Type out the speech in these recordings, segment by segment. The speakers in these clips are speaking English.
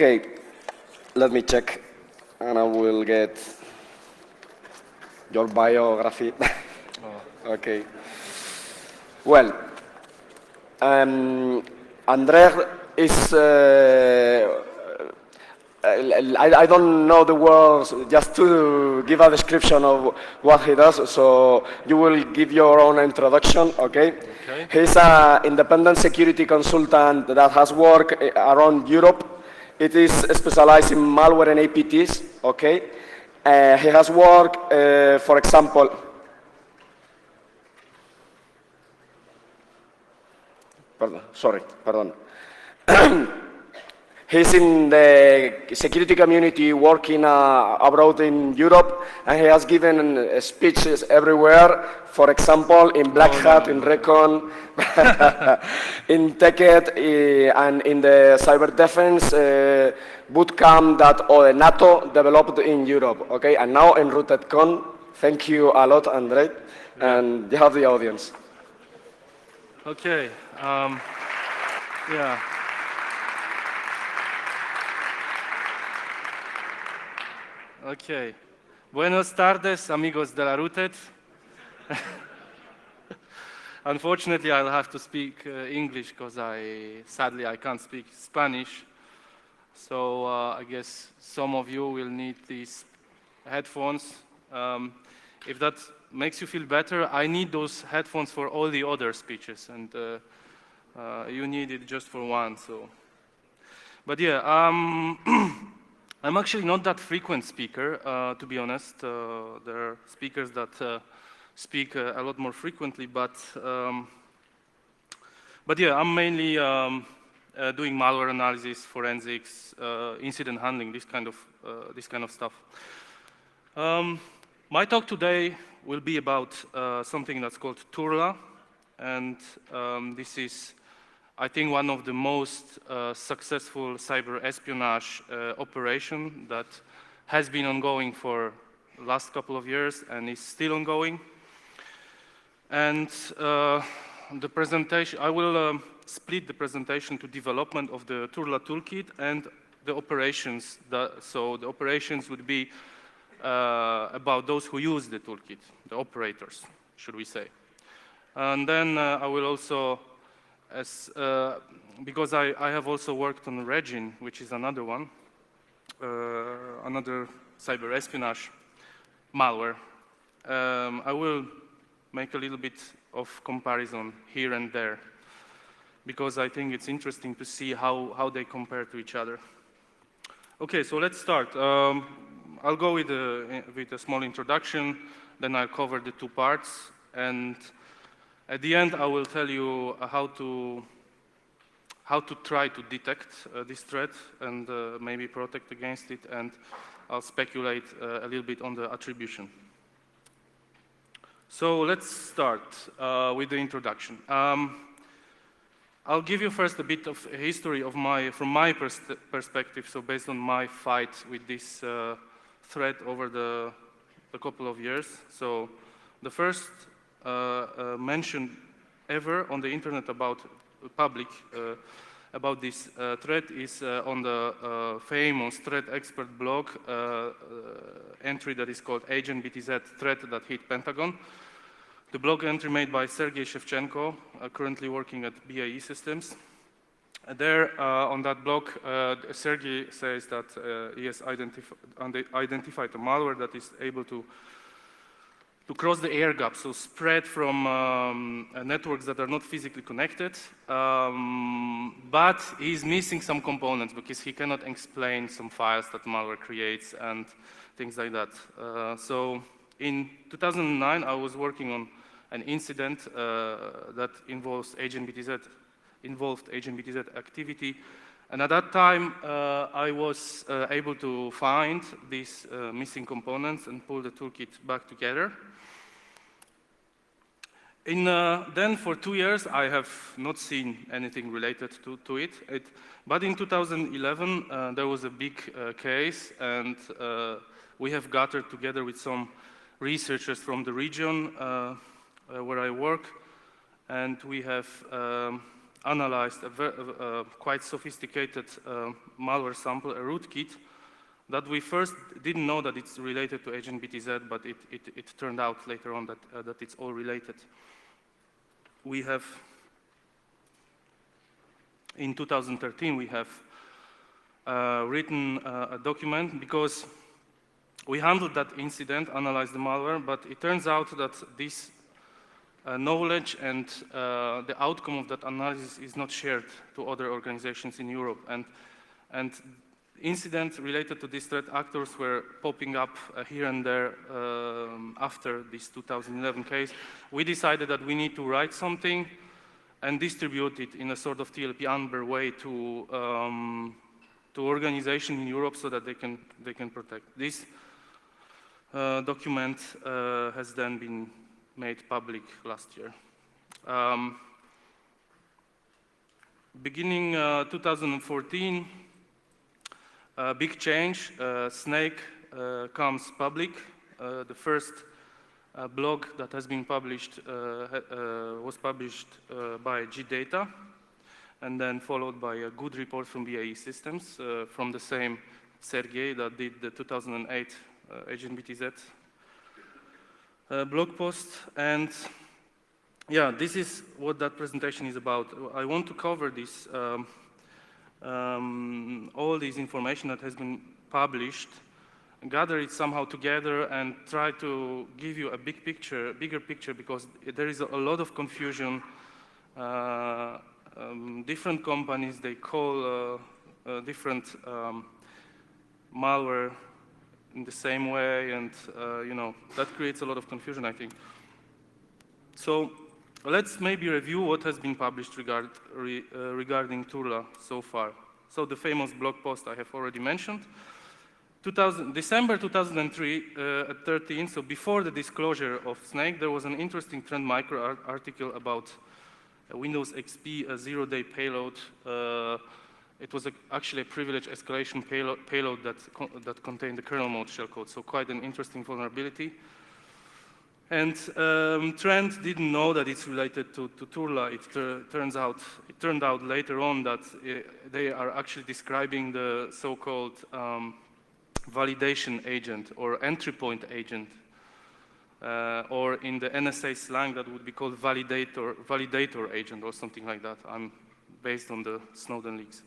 Okay, let me check, and I will get your biography. Okay. Well, Andrzej is. I don't know the words just to give a description of what he does, so you will give your own introduction, okay? Okay. He's an independent security consultant that has worked around Europe. It is specialized in malware and APTs, okay? He has worked, for example, pardon. He's in the security community working abroad in Europe, and he has given speeches everywhere. For example, in Black Hat, in Recon, in TechEd, and in the cyber defense boot camp that NATO developed in Europe. Okay, and now in RootedCon. Thank you a lot, Andrzej, and you have the audience. Okay. Yeah. Okay. Buenos tardes, amigos de la Rooted. Unfortunately, I'll have to speak English because sadly I can't speak Spanish. So I guess some of you will need these headphones. If that makes you feel better, I need those headphones for all the other speeches, and you need it just for one. So, but yeah, I'm actually not that frequent speaker, to be honest. There are speakers that speak a lot more frequently, but yeah, I'm mainly doing malware analysis, forensics, incident handling, this kind of stuff. My talk today will be about something that's called Turla, and this is, I think, one of the most successful cyber espionage operation that has been ongoing for the last couple of years and is still ongoing. And the presentation, I will split the presentation to development of the Turla toolkit and the operations. So the operations would be about those who use the toolkit, the operators, should we say. And then I will also, because I have also worked on Regin, which is another one, another cyber espionage malware. I will make a little bit of comparison here and there, because I think it's interesting to see how they compare to each other. Okay, so let's start. I'll go with a small introduction, then I'll cover the two parts, and at the end I will tell you how to try to detect this threat and maybe protect against it, and I'll speculate a little bit on the attribution. So let's start with the introduction. I'll give you first a bit of a history of from my perspective, so based on my fight with this threat over the couple of years. So the first mention ever on the internet about public about this threat is on the famous threat expert blog entry that is called Agent BTZ threat that hit Pentagon. The blog entry made by Sergei Shevchenko, currently working at BAE Systems. There, on that blog, Sergei says that he has identified a malware that is able to cross the air gap, so spread from networks that are not physically connected, but he's missing some components because he cannot explain some files that malware creates and things like that. So in 2009, I was working on an incident that involved Agent BTZ activity. And at that time, I was able to find these missing components and pull the toolkit back together. Then for 2 years, I have not seen anything related to it. But in 2011, there was a big case, and we have gathered together with some researchers from the region where I work, and we have analyzed a quite sophisticated malware sample, a rootkit, that we first didn't know that it's related to agent BTZ, but it turned out later on that it's all related. We have, in 2013, we have written a document because we handled that incident, analyzed the malware, but it turns out that this knowledge and the outcome of that analysis is not shared to other organizations in Europe. And incidents related to these threat actors were popping up here and there after this 2011 case. We decided that we need to write something and distribute it in a sort of TLP Amber way to organizations in Europe so that they can protect. This document has then been made public last year. Beginning 2014, big change. Snake comes public. The first blog that has been published was published by GData, and then followed by a good report from BAE Systems from the same Sergey that did the 2008 Agent BTZ blog post. And yeah, this is what that presentation is about. I want to cover this, all this information that has been published, gather it somehow together and try to give you a bigger picture, because there is a lot of confusion. Different companies, they call different malware in the same way, and you know, that creates a lot of confusion, I think. So let's maybe review what has been published regarding Turla so far. So the famous blog post I have already mentioned. December 2013, so before the disclosure of Snake, there was an interesting Trend Micro article about Windows XP, a zero-day payload. It was actually a privilege escalation payload that contained the kernel mode shellcode, so quite an interesting vulnerability. And Trend didn't know that it's related to Turla. It turned out later on that they are actually describing the so-called validation agent or entry point agent, or in the NSA slang that would be called validator agent or something like that. I'm based on the Snowden leaks.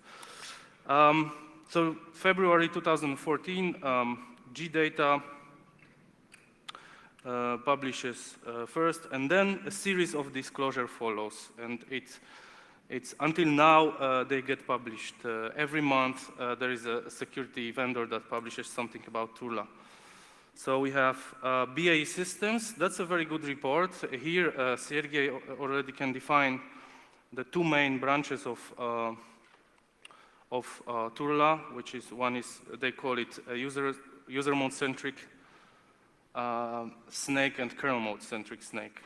So February 2014, GData publishes first, and then a series of disclosure follows, and it's until now they get published. Every month there is a security vendor that publishes something about Turla. So we have BAE Systems. That's a very good report. Here Sergey already can define the two main branches of Turla, which is one is, they call it a user mode centric snake and kernel mode centric snake,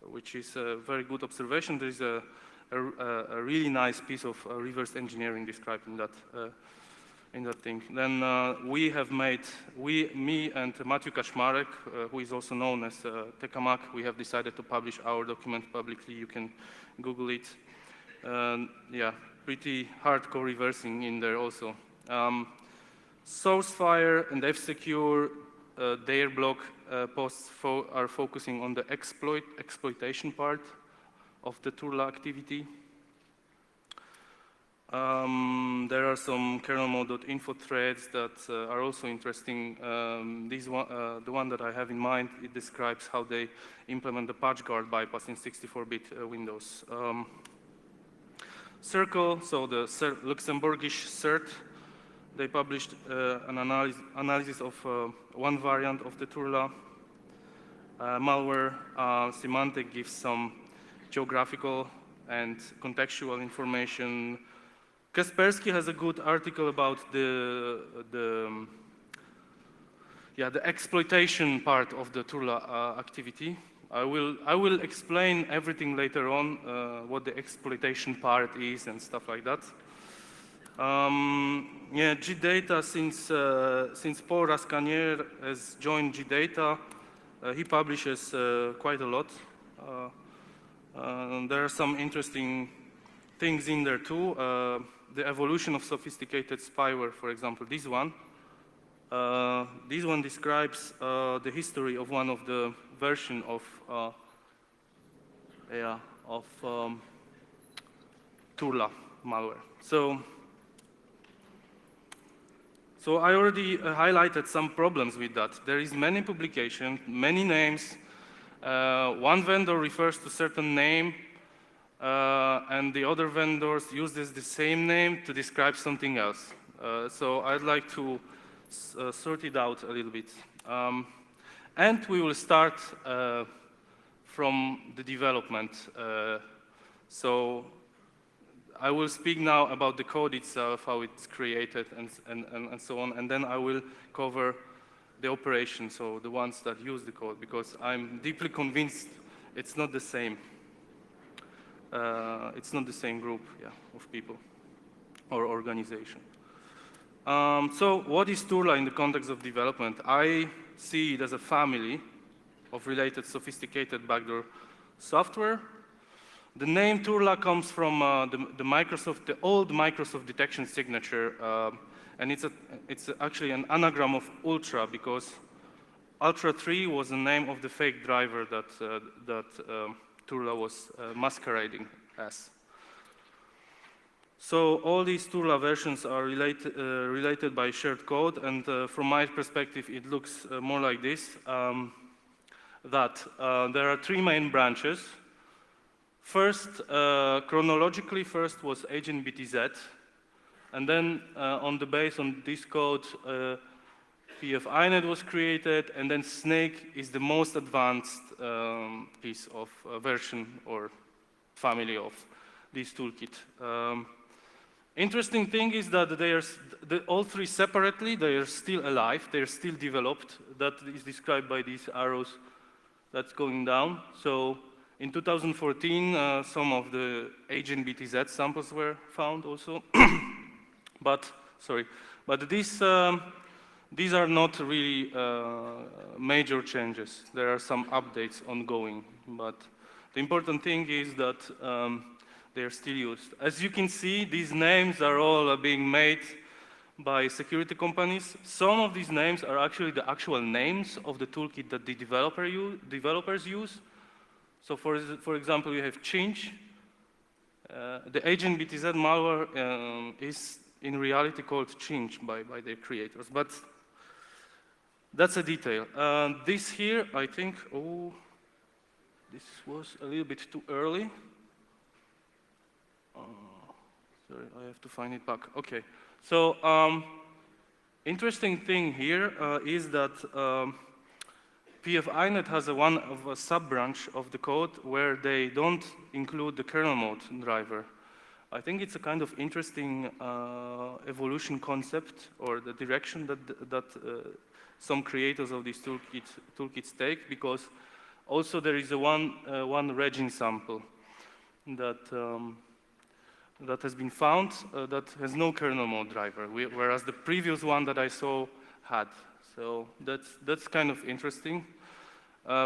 which is a very good observation. There is a really nice piece of reverse engineering described in that thing. Then we have made, me and Matthew Kaczmarek, who is also known as Tekamak, we have decided to publish our document publicly. You can Google it. Yeah, pretty hardcore reversing in there also. Sourcefire and F-Secure, their blog posts are focusing on the exploitation part of the Turla activity. There are some kernel mode.info threads that are also interesting. The one that I have in mind, it describes how they implement the patch guard bypass in 64-bit Windows. Circle, so the Luxembourgish CERT, they published an analysis of one variant of the Turla malware. Symantec gives some geographical and contextual information. Kaspersky has a good article about the exploitation part of the Turla activity. I will explain everything later on, what the exploitation part is and stuff like that. Yeah, GData, since Paul Rascanier has joined GData, he publishes quite a lot. There are some interesting things in there too. The evolution of sophisticated spyware, for example, this one. This one describes the history of one of the version of Turla malware. So I already highlighted some problems with that. There is many publications, many names. One vendor refers to certain name, and the other vendors uses the same name to describe something else. So I'd like to sort it out a little bit. And we will start from the development. So I will speak now about the code itself, how it's created, and so on, and then I will cover the operation, so the ones that use the code, because I'm deeply convinced it's not the same. It's not the same group, of people or organization. So what is Turla in the context of development? I see it as a family of related sophisticated backdoor software. The name Turla comes from the old Microsoft detection signature, and it's actually an anagram of Ultra, because Ultra 3 was the name of the fake driver that Turla was masquerading as. So all these Turla versions are related by shared code, and from my perspective, it looks more like this, that there are three main branches. First, chronologically, first was agent BTZ, and then on the base on this code, PFINet was created, and then Snake is the most advanced piece of version or family of this toolkit. Interesting thing is that all three separately, they are still alive, they are still developed. That is described by these arrows that's going down. So in 2014, some of the agent BTZ samples were found also. But these are not really major changes. There are some updates ongoing, but the important thing is that they are still used. As you can see, these names are all being made by security companies. Some of these names are actually the actual names of the toolkit that the developers use. So for example, you have Change. The agent BTZ malware is in reality called Change by their creators, but that's a detail. This here, I think, this was a little bit too early. Sorry, I have to find it back. Okay, so interesting thing here is that PFINet has a sub-branch of the code where they don't include the kernel mode driver. I think it's a kind of interesting evolution concept, or the direction that some creators of these toolkits take, because also there is one regin sample that has been found that has no kernel mode driver, whereas the previous one that I saw had. So that's kind of interesting.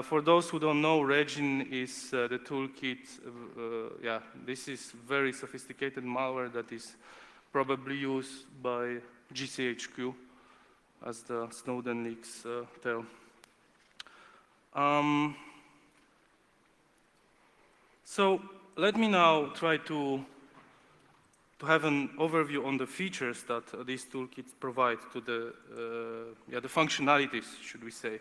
For those who don't know, regin is the toolkit. This is very sophisticated malware that is probably used by GCHQ, as the Snowden leaks tell. So let me now try to have an overview on the features that these toolkits provide to the functionalities, should we say.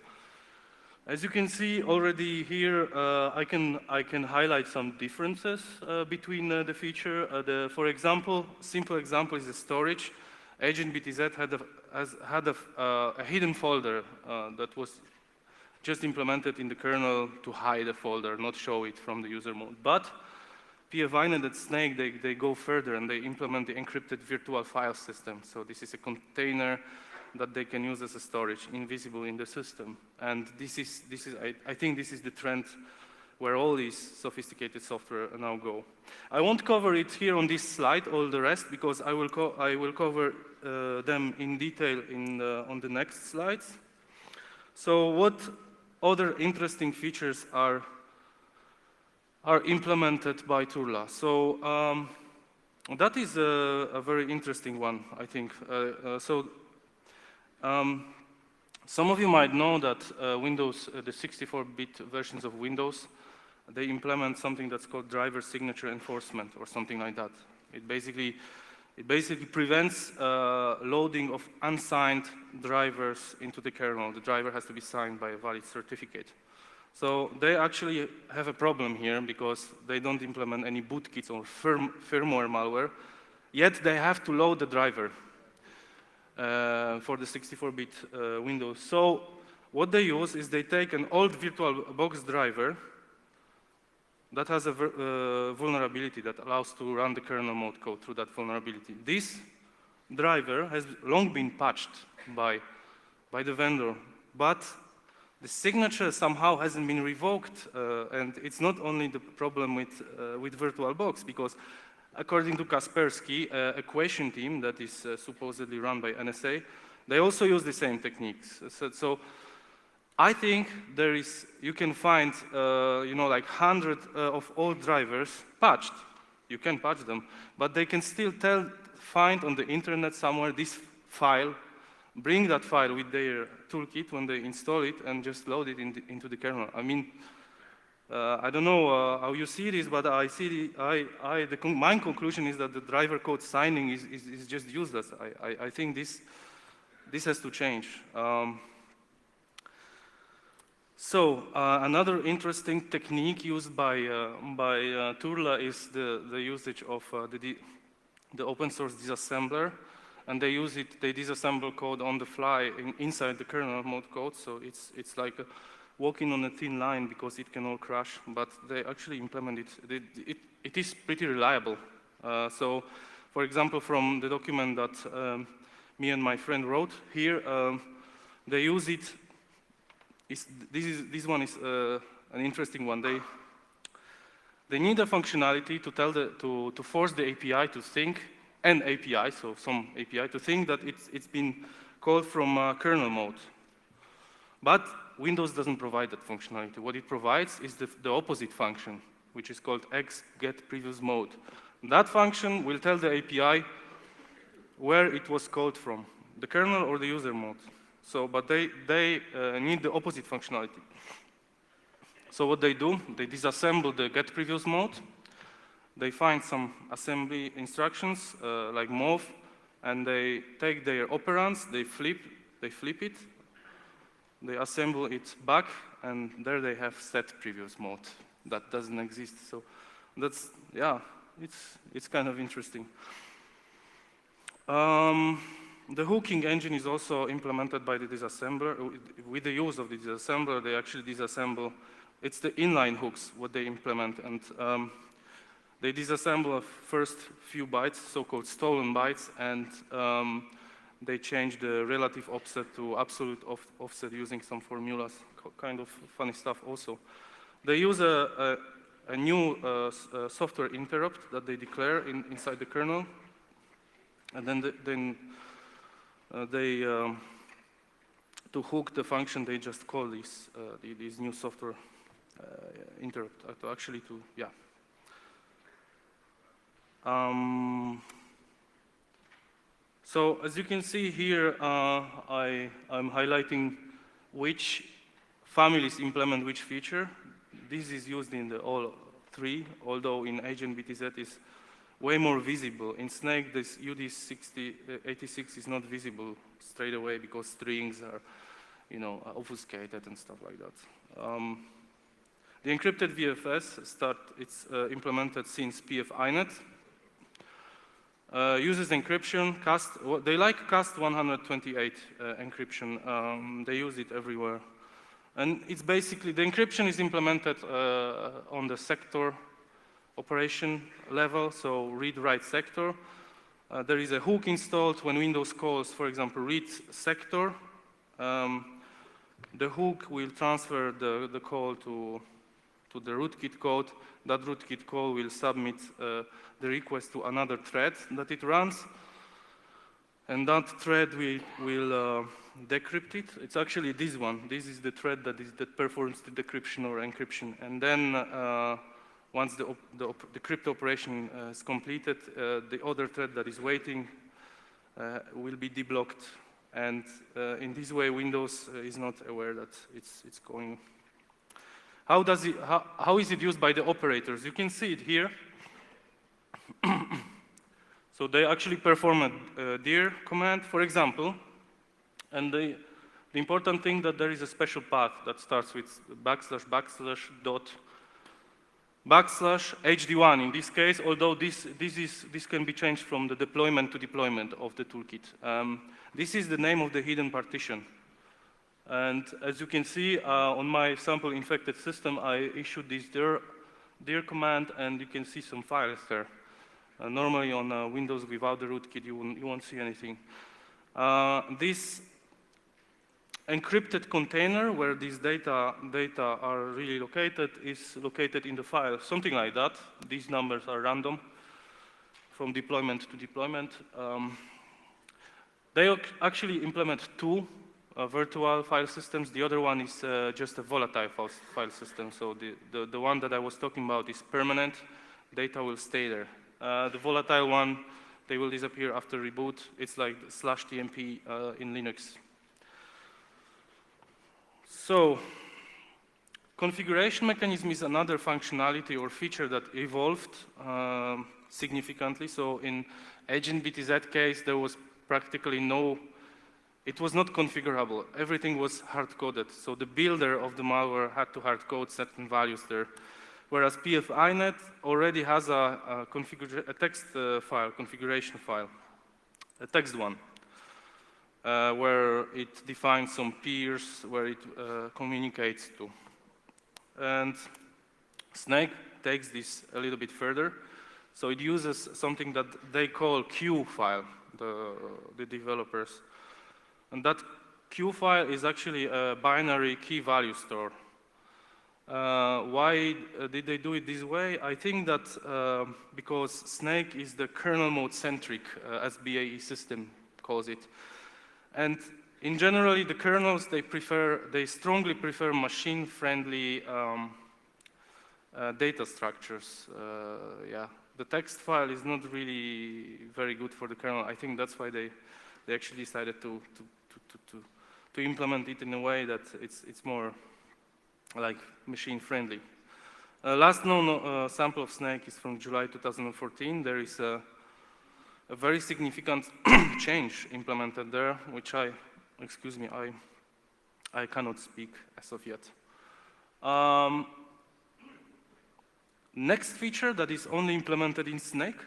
As you can see already here, I can highlight some differences between the feature. For example, simple example is the storage. Agent BTZ had a hidden folder that was just implemented in the kernel to hide a folder, not show it from the user mode. But PFINet and Snake, they go further and they implement the encrypted virtual file system. So this is a container that they can use as a storage, invisible in the system. And I think this is the trend where all these sophisticated software now go. I won't cover it here on this slide, all the rest, because I will cover them in detail on the next slides. So what other interesting features are implemented by Turla? So That is a very interesting one, I think. Some of you might know that Windows, the 64-bit versions of Windows, they implement something that's called driver signature enforcement or something like that. It basically prevents loading of unsigned drivers into the kernel. The driver has to be signed by a valid certificate. So they actually have a problem here because they don't implement any bootkits or firmware malware, yet they have to load the driver for the 64-bit Windows. So what they use is they take an old VirtualBox driver that has a vulnerability that allows to run the kernel mode code through that vulnerability. This driver has long been patched by the vendor, but the signature somehow hasn't been revoked, and it's not only the problem with VirtualBox, because according to Kaspersky, a question team that is supposedly run by NSA, they also use the same techniques. So I think you can find, like 100 of old drivers patched. You can patch them, but they can still find on the internet somewhere this file, bring that file with their toolkit when they install it, and just load it into the kernel. I mean, I don't know how you see this, but I see my conclusion is that the driver code signing is just useless. I think this has to change. Another interesting technique used by Turla is the usage of the open source disassembler, and they disassemble code on the fly inside the kernel mode code. So it's like walking on a thin line because it can all crash, but they actually implement it. It is pretty reliable. So, for example, from the document that me and my friend wrote here, they use it. This one is an interesting one. They need a functionality to force the API to think, an API, so some API, to think that it's been called from kernel mode. But Windows doesn't provide that functionality. What it provides is the opposite function, which is called xGetPreviousMode. That function will tell the API where it was called from, the kernel or the user mode. So, but they need the opposite functionality. So what they do, they disassemble the getPreviousMode. They find some assembly instructions like mov, and they take their operands, they flip it, they assemble it back, and there they have set previous mode that doesn't exist. So that's, yeah, it's kind of interesting. The hooking engine is also implemented by the disassembler. With the use of the disassembler, they actually disassemble. It's the inline hooks what they implement, and they disassemble the first few bytes, so-called stolen bytes, and they change the relative offset to absolute offset using some formulas, kind of funny stuff also. They use a new software interrupt that they declare inside the kernel, and then to hook the function, they just call this new software interrupt yeah. So as you can see here, I'm highlighting which families implement which feature. This is used in all three, although in Agent BTZ is way more visible. In Snake, this UD86 is not visible straight away because strings are, obfuscated and stuff like that. The encrypted VFS it's implemented since PFINet. Uses encryption, they like cast 128 encryption. They use it everywhere. And it's basically, the encryption is implemented on the sector operation level, so read-write sector. There is a hook installed when Windows calls, for example, read sector. The hook will transfer the call to the rootkit code. That rootkit call will submit the request to another thread that it runs. And that thread will decrypt it. It's actually this one. This is the thread that performs the decryption or encryption. And then once the crypt operation is completed, the other thread that is waiting will be deblocked. And in this way, Windows is not aware that it's going. How is it used by the operators? You can see it here. So they actually perform a dir command, for example, and the important thing that there is a special path that starts with // /hd1 in this case, although this can be changed from the deployment to deployment of the toolkit. This is the name of the hidden partition. And as you can see, on my sample infected system, I issued this dir command, and you can see some files there. Normally on Windows without the rootkit, you won't see anything. This encrypted container where these data are really located is located in the file, something like that. These numbers are random from deployment to deployment. They actually implement two virtual file systems. The other one is just a volatile file system. So the one that I was talking about is permanent. Data will stay there. The volatile one, they will disappear after reboot. It's like /tmp in Linux. So configuration mechanism is another functionality or feature that evolved significantly. So in Agent BTZ case, there was practically it was not configurable. Everything was hard-coded. So the builder of the malware had to hard-code certain values there. Whereas PFINet already has a text file, configuration file, a text one, where it defines some peers where it communicates to. And Snake takes this a little bit further. So it uses something that they call Q file, the developers. And that Q file is actually a binary key value store. Why did they do it this way? I think that because Snake is the kernel mode centric, as BAE system calls it. And in general, the kernels, they strongly prefer machine-friendly data structures. Yeah, the text file is not really very good for the kernel. I think that's why they actually decided to implement it in a way that it's more like machine-friendly. Last known sample of Snake is from July 2014. There is a very significant change implemented there, which I cannot speak as of yet. Next feature that is only implemented in Snake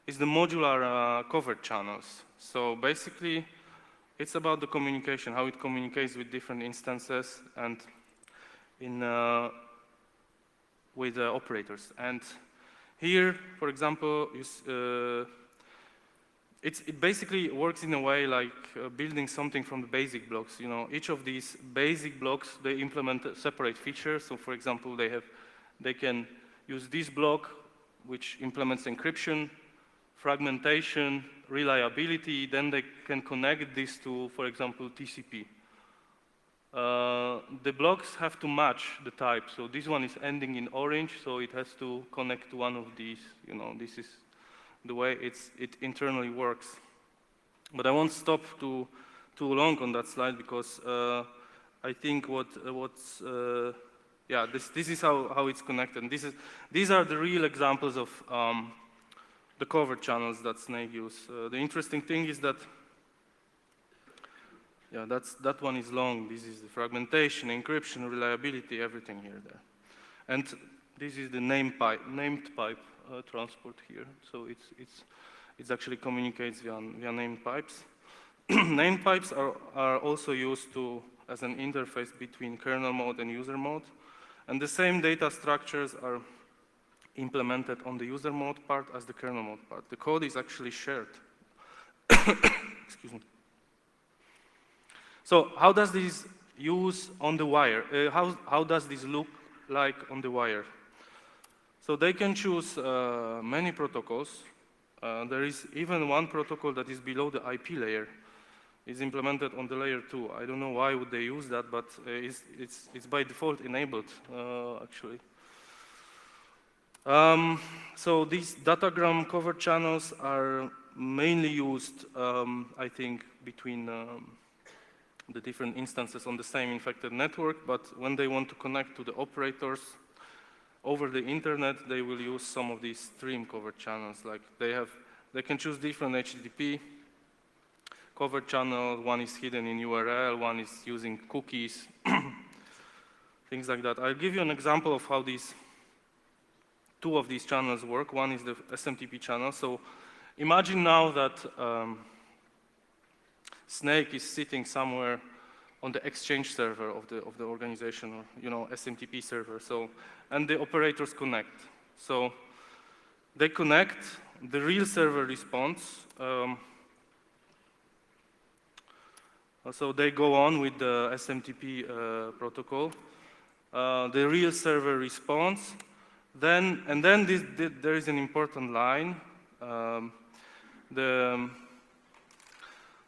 is the modular covert channels. So basically, it's about the communication, how it communicates with different instances and with operators. And here, for example, it basically works in a way like building something from the basic blocks. You know, each of these basic blocks, they implement separate features. So for example, they can use this block, which implements encryption, fragmentation, reliability. Then they can connect this to, for example, TCP. The blocks have to match the type. So this one is ending in orange, so it has to connect to one of these. You know, this is the way it internally works. But I won't stop too long on that slide because I think this is how it's connected. And these are the real examples of the covert channels that Snake use. The interesting thing is that that one is long. This is the fragmentation, encryption, reliability, everything here there. And this is the named pipe transport here. So it actually communicates via named pipes. Named pipes are also used as an interface between kernel mode and user mode. And the same data structures are implemented on the user mode part as the kernel mode part. The code is actually shared. Excuse me. So how does this use on the wire? How does this look like on the wire? So they can choose many protocols. There is even one protocol that is below the IP layer. It's implemented on the layer 2. I don't know why would they use that, but it's by default enabled, actually. So these datagram covered channels are mainly used, I think, between the different instances on the same infected network, but when they want to connect to the operators over the internet, they will use some of these stream covered channels. Like they can choose different HTTP covered channel. One is hidden in URL, one is using cookies, things like that. I'll give you an example of how two of these channels work. One is the SMTP channel. So imagine now that Snake is sitting somewhere on the Exchange server of the organization, or SMTP server. So, and the operators connect. So they connect. The real server responds. So they go on with the SMTP protocol. The real server responds. Then there is an important line.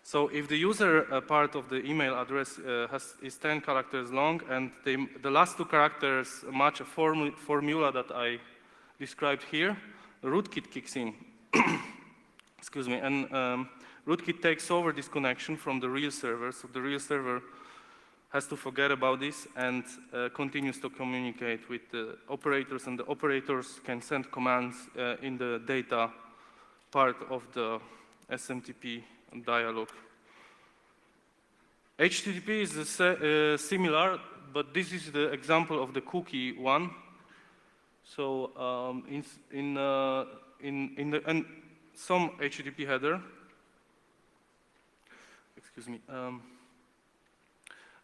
So if the user part of the email address is 10 characters long, and the last 2 characters match a formula that I described here, the rootkit kicks in. Excuse me, and rootkit takes over this connection from the real server, so the real server has to forget about this and continues to communicate with the operators, and the operators can send commands in the data part of the SMTP dialog. HTTP is similar, but this is the example of the cookie one. So in some HTTP header, excuse me,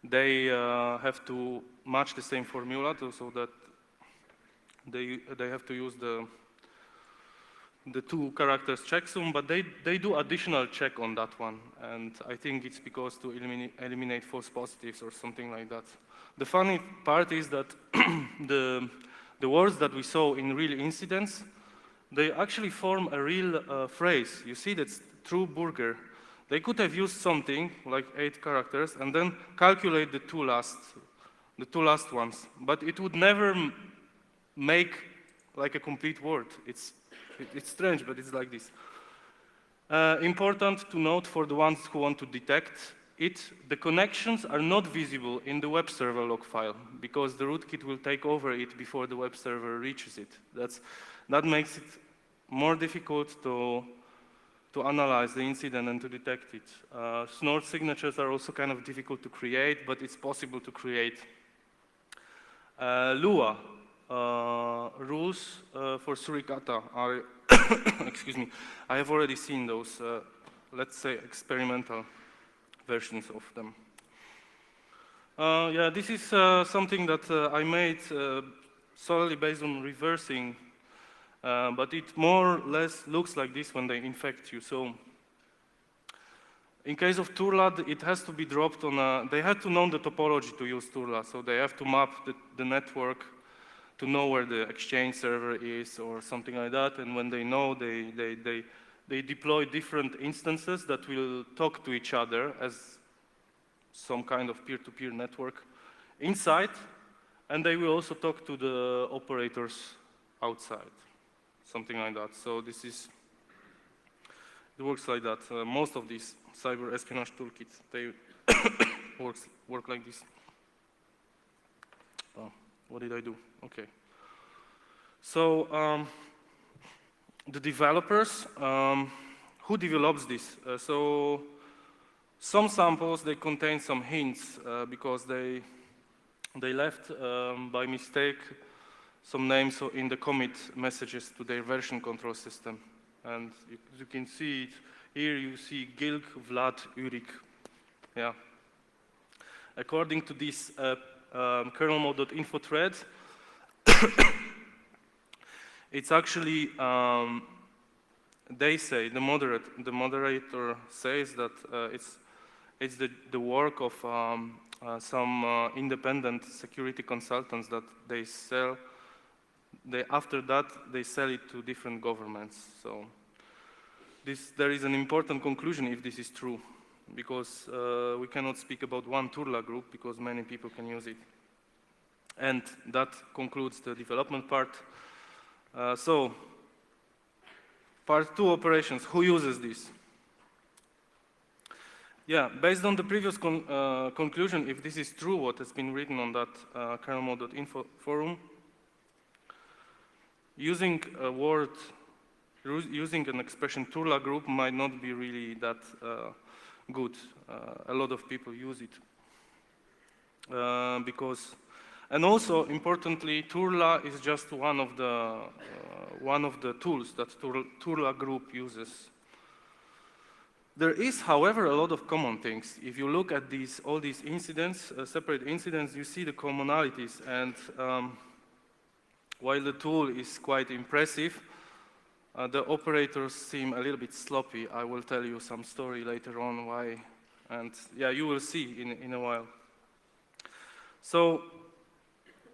they have to match the same formula so that they have to use the 2 characters checksum, but they do additional check on that one, and I think it's because to eliminate false positives or something like that. The funny part is that the words that we saw in real incidents, they actually form a real phrase. You see, that's true burger. They could have used something like 8 characters and then calculate the two last ones, but it would never make like a complete word. It's strange, but it's like this. Important to note for the ones who want to detect it, the connections are not visible in the web server log file because the rootkit will take over it before the web server reaches it. That makes it more difficult to analyze the incident and to detect it. Snort signatures are also kind of difficult to create, but it's possible to create. Lua. Rules for suricata are, excuse me, I have already seen those, let's say, experimental versions of them. Yeah, this is something that I made solely based on reversing, but it more or less looks like this when they infect you. So in case of Turla, it has to be dropped on they had to know the topology to use Turla, so they have to map the network to know where the Exchange server is or something like that, and when they know, they deploy different instances that will talk to each other as some kind of peer-to-peer network inside, and they will also talk to the operators outside, something like that. So it works like that. Most of these cyber espionage toolkits, they work like this. Oh, what did I do? Okay. So the developers, who develops this? So some samples, they contain some hints because they left by mistake some names in the commit messages to their version control system. And you can see it here, you see Gilk, Vlad, Urik. Yeah. According to this kernel mode.info thread, it's actually, they say, the moderator says that it's the work of some independent security consultants that they sell. After that, they sell it to different governments. So there is an important conclusion if this is true, because we cannot speak about one Turla group because many people can use it. And that concludes the development part. So, part 2 operations, who uses this? Yeah, based on the previous conclusion, if this is true, what has been written on that kernelmod.info forum, using a word, using an expression Turla group might not be really that good. A lot of people use it. And also, importantly, Turla is just one of the tools that Turla group uses. There is, however, a lot of common things. If you look at all these incidents, separate incidents, you see the commonalities. And while the tool is quite impressive, the operators seem a little bit sloppy. I will tell you some story later on why. And yeah, you will see in a while. So,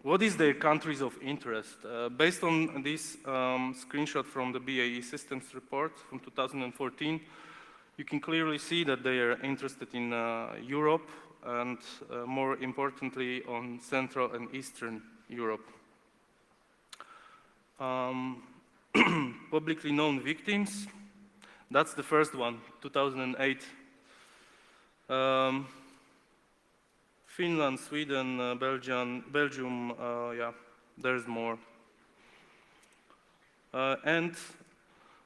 what is the countries of interest? Based on this screenshot from the BAE Systems report from 2014, you can clearly see that they are interested in Europe and more importantly on Central and Eastern Europe. Publicly known victims, that's the first one, 2008. Finland, Sweden, Belgium, yeah, there's more. And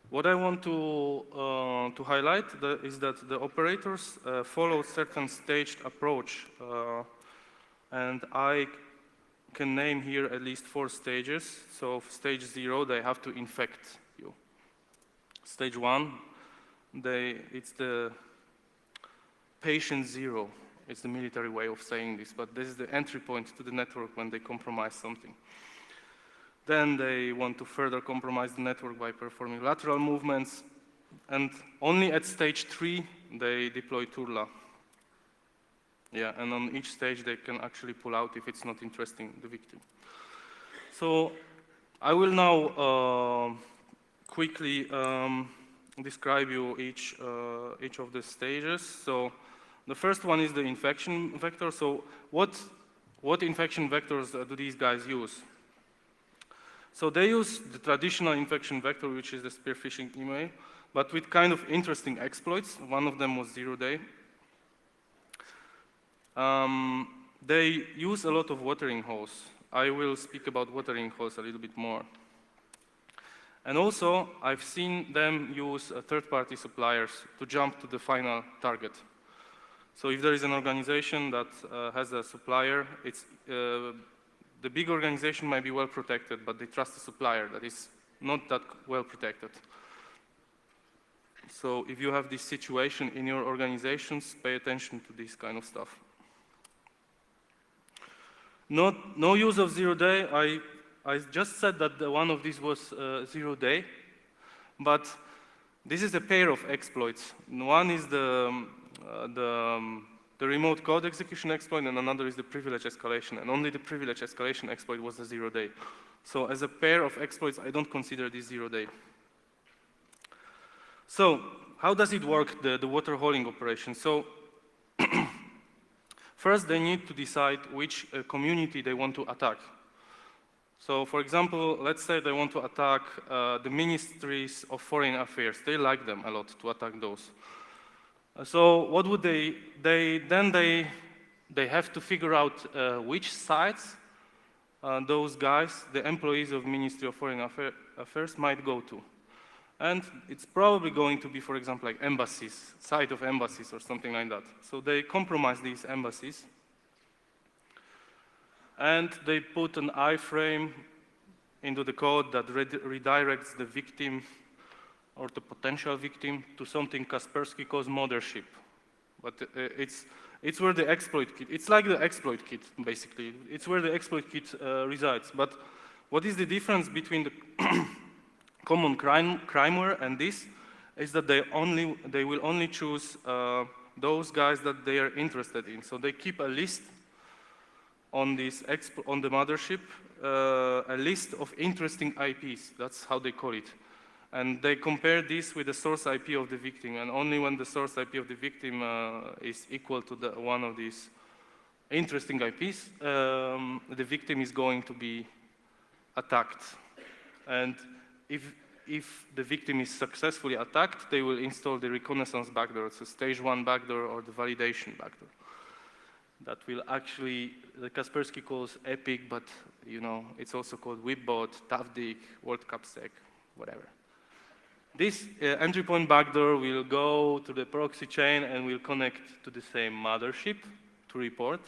what I want to highlight is that the operators follow certain staged approach, and I can name here at least 4 stages. So stage 0, they have to infect you. Stage 1, it's the patient 0. It's the military way of saying this, but this is the entry point to the network when they compromise something. Then they want to further compromise the network by performing lateral movements, and only at stage 3 they deploy Turla. Yeah, and on each stage they can actually pull out if it's not interesting the victim. So I will now quickly describe you each of the stages. So the first one is the infection vector. So what infection vectors do these guys use? So they use the traditional infection vector, which is the spear phishing email, but with kind of interesting exploits. One of them was 0-day. They use a lot of watering holes. I will speak about watering holes a little bit more. And also, I've seen them use third-party suppliers to jump to the final target. So if there is an organization that has a supplier, the big organization might be well protected, but they trust a supplier that is not that well protected. So if you have this situation in your organizations, pay attention to this kind of stuff. No use of 0-day. I just said that one of these was 0-day, but this is a pair of exploits. One is the remote code execution exploit, and another is the privilege escalation, and only the privilege escalation exploit was the 0-day. So as a pair of exploits, I don't consider this 0-day. So how does it work, the water holing operation? So first they need to decide which community they want to attack. So for example, let's say they want to attack the ministries of foreign affairs. They like them a lot to attack those. So what would they have to figure out which sites those guys, the employees of Ministry of Foreign Affairs, might go to. And it's probably going to be, for example, like embassies, site of embassies or something like that. So they compromise these embassies, and they put an iframe into the code that redirects the victim or the potential victim to something Kaspersky calls mothership. But it's where the exploit kit, it's like the exploit kit, basically. It's where the exploit kit resides. But what is the difference between the common crimeware and this is that they will only choose those guys that they are interested in. So they keep a list on the mothership, a list of interesting IPs. That's how they call it. And they compare this with the source IP of the victim, and only when the source IP of the victim is equal to one of these interesting IPs, the victim is going to be attacked. And if the victim is successfully attacked, they will install the reconnaissance backdoor, so stage 1 backdoor or the validation backdoor. That will actually, the Kaspersky calls epic, but you know, it's also called Whipbot, Tavdik, World Cup Sec, whatever. This entry point backdoor will go to the proxy chain and will connect to the same mothership to report.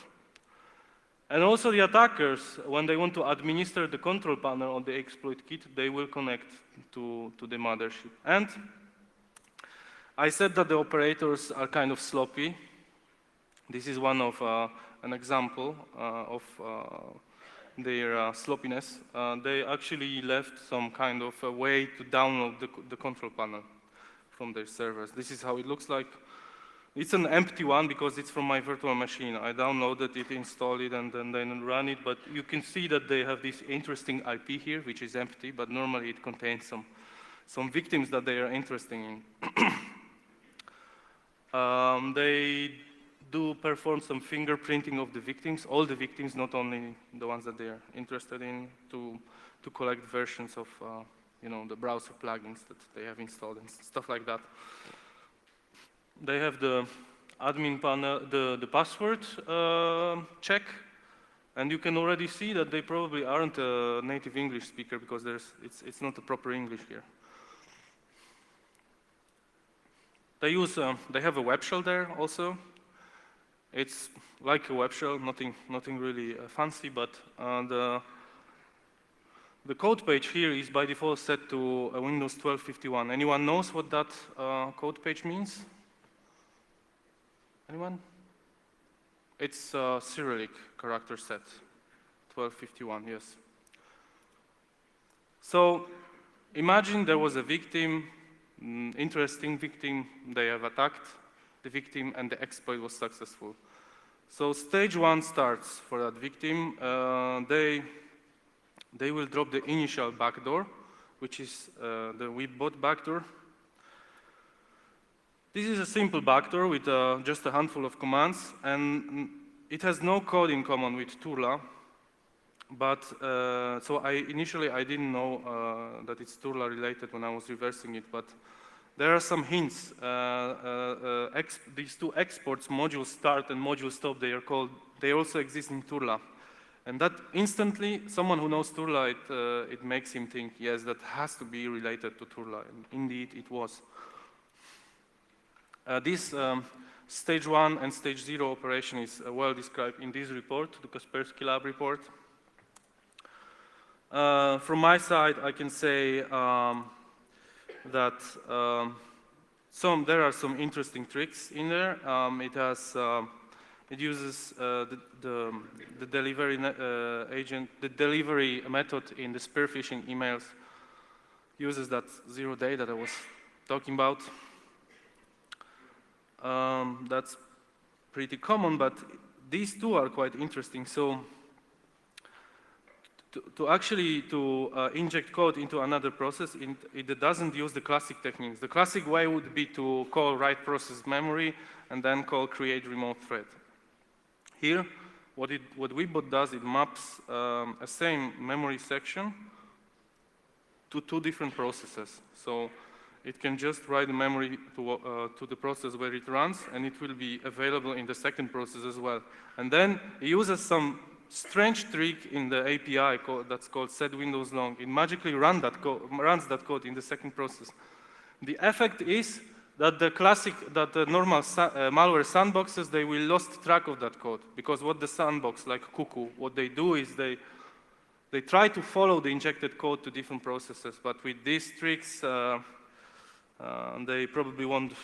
And also the attackers, when they want to administer the control panel on the exploit kit, they will connect to the mothership. And I said that the operators are kind of sloppy. This is one of an example of their sloppiness. They actually left some kind of a way to download the control panel from their servers. This is how it looks like. It's an empty one because it's from my virtual machine. I downloaded it, installed it, and then run it. But you can see that they have this interesting IP here, which is empty, but normally it contains some victims that they are interested in. They do perform some fingerprinting of the victims, all the victims, not only the ones that they are interested in, to collect versions of you know, the browser plugins that they have installed and stuff like that. They have the admin panel, the password check, and you can already see that they probably aren't a native English speaker because it's not a proper English here. They have a web shell there also. It's like a web shell, nothing really fancy, but the code page here is by default set to Windows 12.51. Anyone knows what that code page means? Anyone? It's Cyrillic character set, 12.51, yes. So imagine there was a victim, interesting victim, they have attacked the victim and the exploit was successful. So stage 1 starts for that victim. They will drop the initial backdoor, which is the Whipbot backdoor. This is a simple backdoor with just a handful of commands, and it has no code in common with Turla. But so initially I didn't know that it's Turla related when I was reversing it, but there are some hints. These two exports, module start and module stop, they also exist in Turla. And that instantly, someone who knows Turla, it makes him think, yes, that has to be related to Turla. And indeed, it was. This stage 1 and stage 0 operation is well described in this report, the Kaspersky Lab report. From my side, I can say that there are some interesting tricks in there. It uses the delivery agent, the delivery method in the spear phishing emails, uses that 0 day that I was talking about. That's pretty common, but these two are quite interesting. So to actually inject code into another process, it doesn't use the classic techniques. The classic way would be to call write process memory and then call create remote thread. Here, what Whipbot does, it maps a same memory section to 2 different processes. So it can just write the memory to the process where it runs, and it will be available in the second process as well. And then it uses some strange trick in the API that's called set Windows long. It magically runs that code in the second process. The effect is that the normal malware sandboxes, they will lost track of that code, because what the sandbox, like Cuckoo, what they do is they try to follow the injected code to different processes, but with these tricks, they probably won't,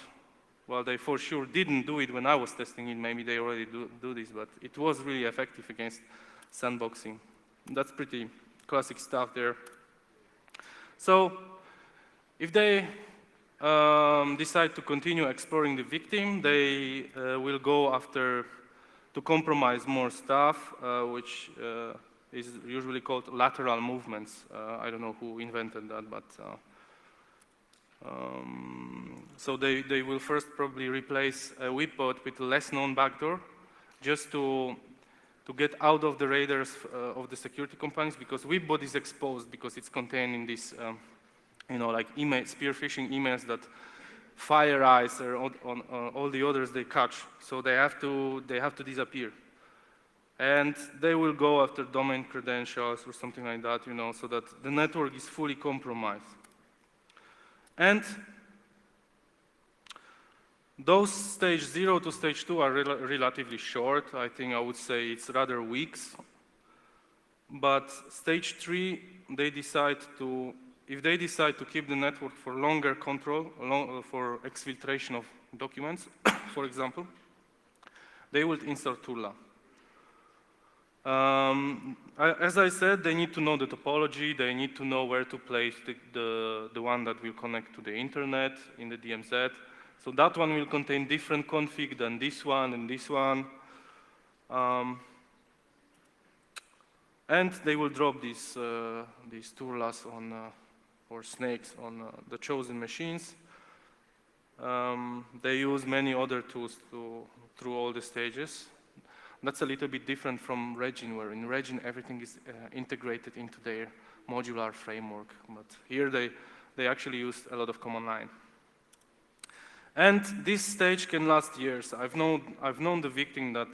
well, they for sure didn't do it when I was testing it. Maybe they already do this, but it was really effective against sandboxing. That's pretty classic stuff there. So if they decide to continue exploring the victim, they will go after to compromise more stuff, which is usually called lateral movements. I don't know who invented that, but so they will first probably replace a Whipbot with a less known backdoor, just to get out of the radars of the security companies, because Whipbot is exposed because it's contained in this, you know, like email, spear phishing emails that FireEye or on all the others they catch. So they have to disappear. And they will go after domain credentials or something like that, you know, so that the network is fully compromised. And those stage 0 to stage 2 are relatively short. I think I would say it's rather weeks. But stage 3, they decide to, if they decide to keep the network for longer control, for exfiltration of documents, for example, they will install Turla. As I said, they need to know the topology, they need to know where to place the one that will connect to the internet in the DMZ. So that one will contain different config than this one and this one. And they will drop these Turlas on, or snakes on the chosen machines. They use many other tools through all the stages. That's a little bit different from Regin, where in Regin everything is integrated into their modular framework. But here they actually use a lot of command line. And this stage can last years. I've known the victim that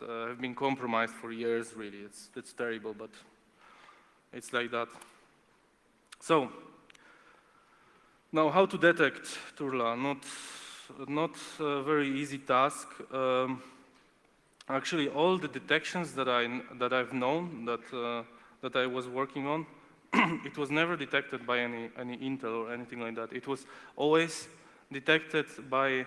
have been compromised for years. Really, it's terrible, but it's like that. So now, how to detect Turla? Not a very easy task. Actually, all the detections that I've known that I was working on, it was never detected by any Intel or anything like that. It was always detected by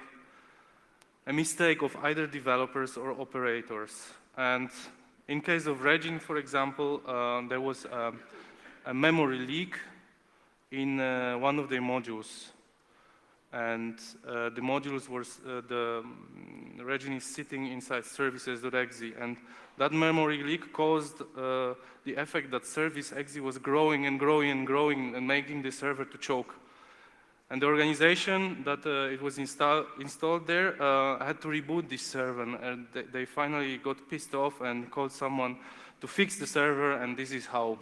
a mistake of either developers or operators. And in case of Regin, for example, there was a memory leak in one of their modules. And the modules were, the Regin is sitting inside services.exe, and that memory leak caused the effect that service.exe was growing and growing and growing and making the server to choke. And the organization that it was installed there had to reboot this server, and they finally got pissed off and called someone to fix the server, and this is how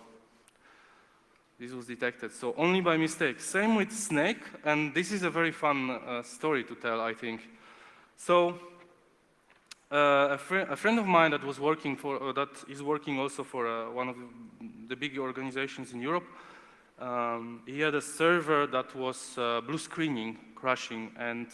this was detected. So only by mistake. Same with Snake, and this is a very fun story to tell, I think. So a friend of mine that was working for, that is working also for one of the big organizations in Europe, he had a server that was blue screening, crashing, and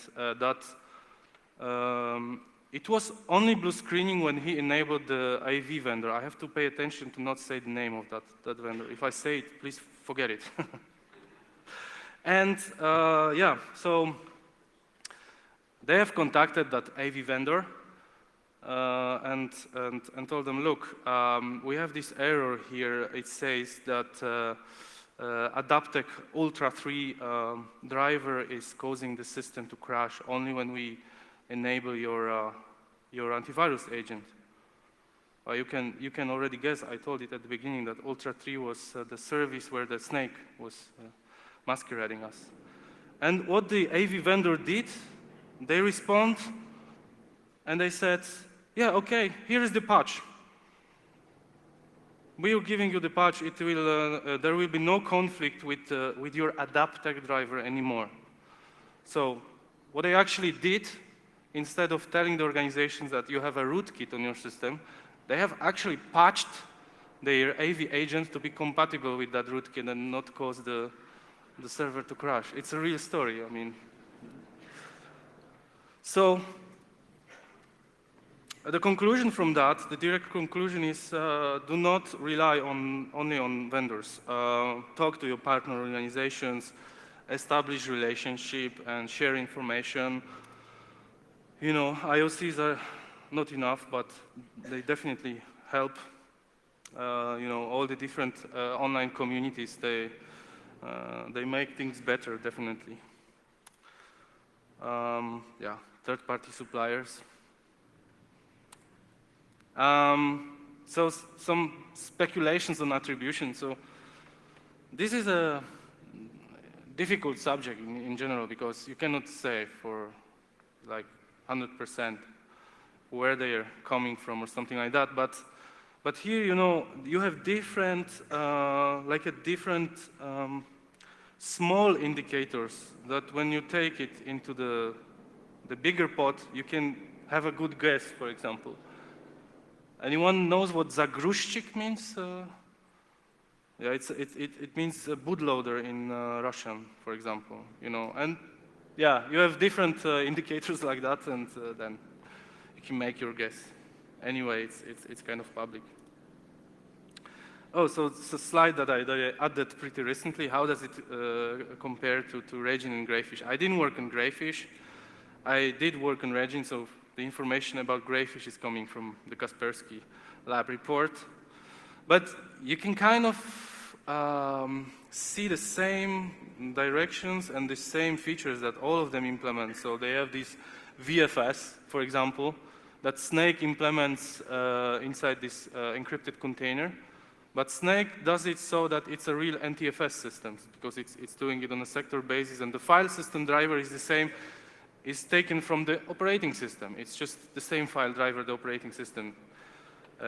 it was only blue screening when he enabled the AV vendor. I have to pay attention to not say the name of that vendor. If I say it, please forget it. And yeah, so they have contacted that AV vendor and told them, look, we have this error here. It says that Adaptec Ultra 3 driver is causing the system to crash only when we enable your antivirus agent. You can already guess, I told it at the beginning that Ultra 3 was the service where the snake was masquerading us. And what the AV vendor did, they respond and they said, yeah, okay, here is the patch. We are giving you the patch. It will, there will be no conflict with your Adaptec driver anymore. So what they actually did, instead of telling the organizations that you have a rootkit on your system, they have actually patched their AV agent to be compatible with that rootkit and not cause the server to crash. It's a real story, I mean. So the conclusion from that, the direct conclusion is do not rely only on vendors. Talk to your partner organizations, establish relationship, and share information. You know, IOCs are not enough, but they definitely help. You know, all the different online communities, they make things better, definitely. Yeah, third-party suppliers. So some speculations on attribution. So this is a difficult subject in general because you cannot say for like 100% where they are coming from or something like that. But But here, you know, you have different, like a different small indicators that when you take it into the bigger pot, you can have a good guess, for example. Anyone knows what zagrushchik means? Yeah, it means a bootloader in Russian, for example, you know. And yeah, you have different indicators like that, and then you can make your guess. Anyway, it's kind of public. Oh, so it's a slide that I added pretty recently. How does it compare to Regin and Greyfish? I didn't work on Greyfish. I did work on Regin, so the information about Greyfish is coming from the Kaspersky lab report. But you can kind of see the same directions and the same features that all of them implement. So they have this VFS, for example, that Snake implements inside this encrypted container. But Snake does it so that it's a real NTFS system, because it's doing it on a sector basis, and the file system driver is the same, is taken from the operating system. It's just the same file driver the operating system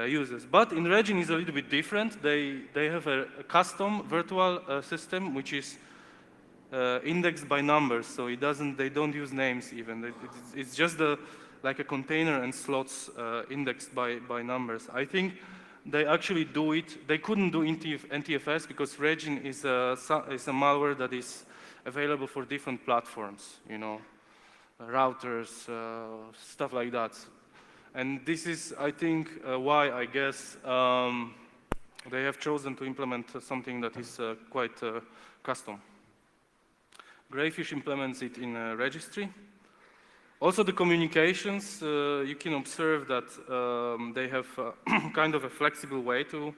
uses. But in Regin is a little bit different. They have a custom virtual system which is indexed by numbers, so they don't use names even. It's just like a container and slots indexed by numbers. I think they actually do it. They couldn't do NTFS because Regin is a malware that is available for different platforms, you know, routers, stuff like that. And this is, I think, why I guess they have chosen to implement something that is quite custom. Greyfish implements it in a registry. Also, the communications, you can observe that they have kind of a flexible way to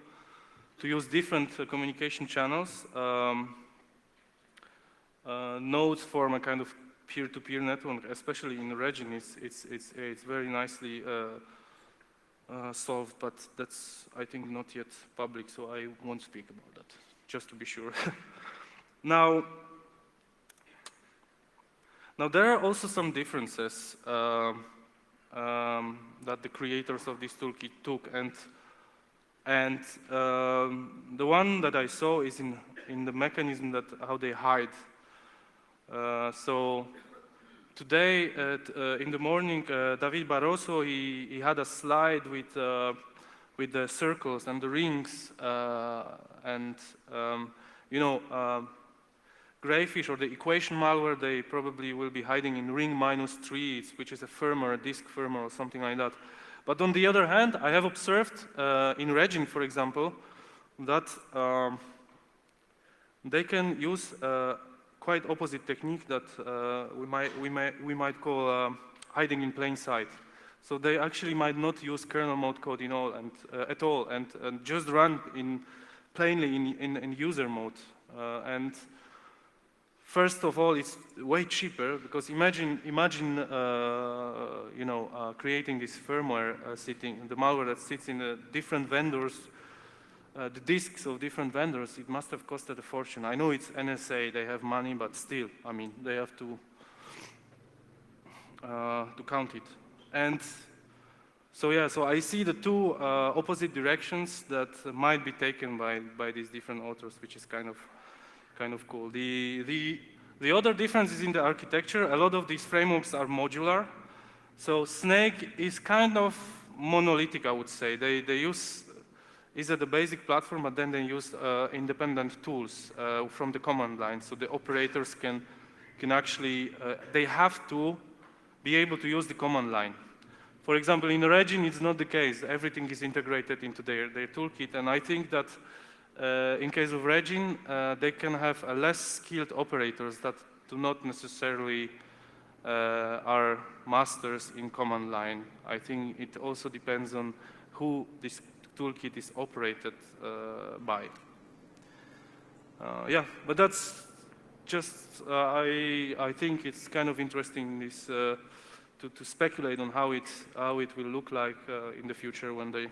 use different communication channels. Nodes form a kind of peer-to-peer network, especially in Regin. It's very nicely solved, but that's, I think, not yet public, so I won't speak about that, just to be sure. Now, there are also some differences that the creators of this toolkit took, and the one that I saw is in the mechanism that how they hide. So today in the morning, David Barroso he had a slide with the circles and the rings, and you know. Greyfish or the equation malware, they probably will be hiding in ring -3, which is a firmware, a disk firmware or something like that. But on the other hand, I have observed in Regin, for example, that they can use a quite opposite technique that we might call hiding in plain sight. So they actually might not use kernel mode code at all and just run plainly in user mode. And first of all, it's way cheaper because imagine you know, creating this firmware the malware that sits in different vendors, the disks of different vendors. It must have costed a fortune. I know it's NSA; they have money, but still, I mean, they have to count it. And so yeah, so I see the two opposite directions that might be taken by these different authors, which is kind of cool. The other difference is in the architecture. A lot of these frameworks are modular. So Snake is kind of monolithic, I would say. They use is at the basic platform, but then they use independent tools from the command line. So the operators can actually, they have to be able to use the command line. For example, in Regin, it's not the case. Everything is integrated into their toolkit, and I think that in case of Regin, they can have less skilled operators that do not necessarily are masters in command line. I think it also depends on who this toolkit is operated by. Yeah, but that's just, I think it's kind of interesting this, to speculate on how it will look like in the future when the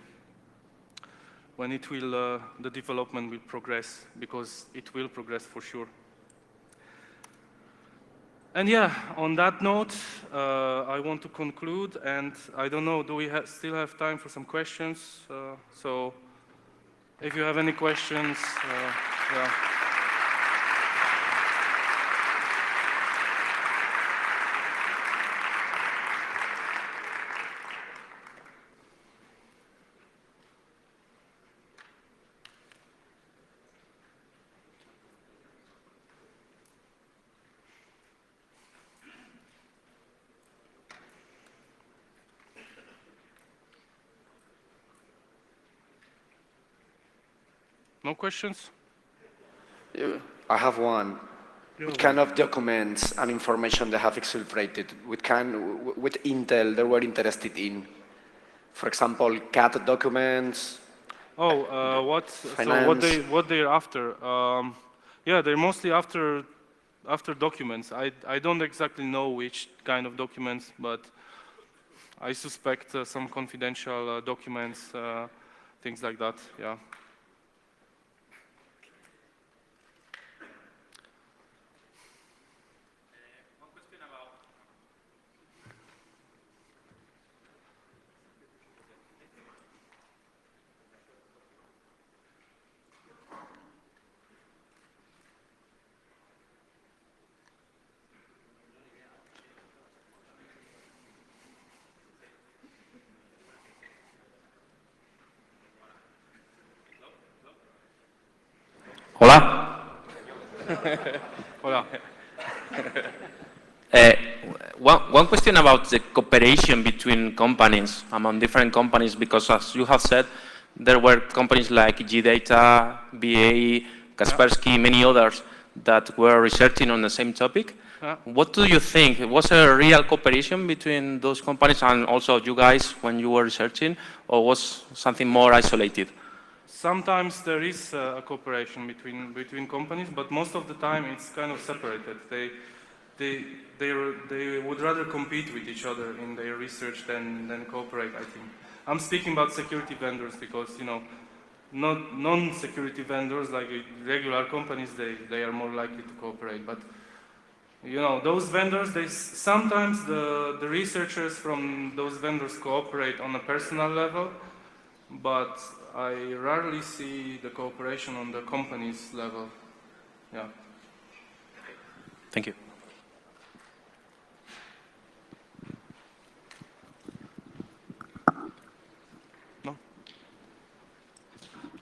development will progress, because it will progress for sure. And yeah, on that note, I want to conclude, and I don't know, do we still have time for some questions? So if you have any questions, yeah. No questions? I have one. What kind of documents and information they have exfiltrated? With Intel they were interested in? For example, CAD documents, Oh, finance. what they're after? Yeah, they're mostly after documents. I don't exactly know which kind of documents, but I suspect some confidential documents, things like that. Yeah. Hola. Hola. Uh, one question about the cooperation between companies, among different companies, because as you have said, there were companies like GData, BAE, Kaspersky, many others that were researching on the same topic. Yeah. What do you think? Was there a real cooperation between those companies and also you guys when you were researching, or was something more isolated? Sometimes there is a cooperation between companies, but most of the time it's kind of separated. They would rather compete with each other in their research than cooperate, I think. I'm speaking about security vendors because, you know, not non-security vendors like regular companies, they are more likely to cooperate. But, you know, those vendors, sometimes the researchers from those vendors cooperate on a personal level, but I rarely see the cooperation on the company's level. Yeah. Thank you. No?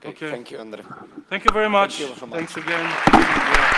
Okay. Thank you, Andrzej. Thank you very much. Thank you so much. Thanks again. Yeah.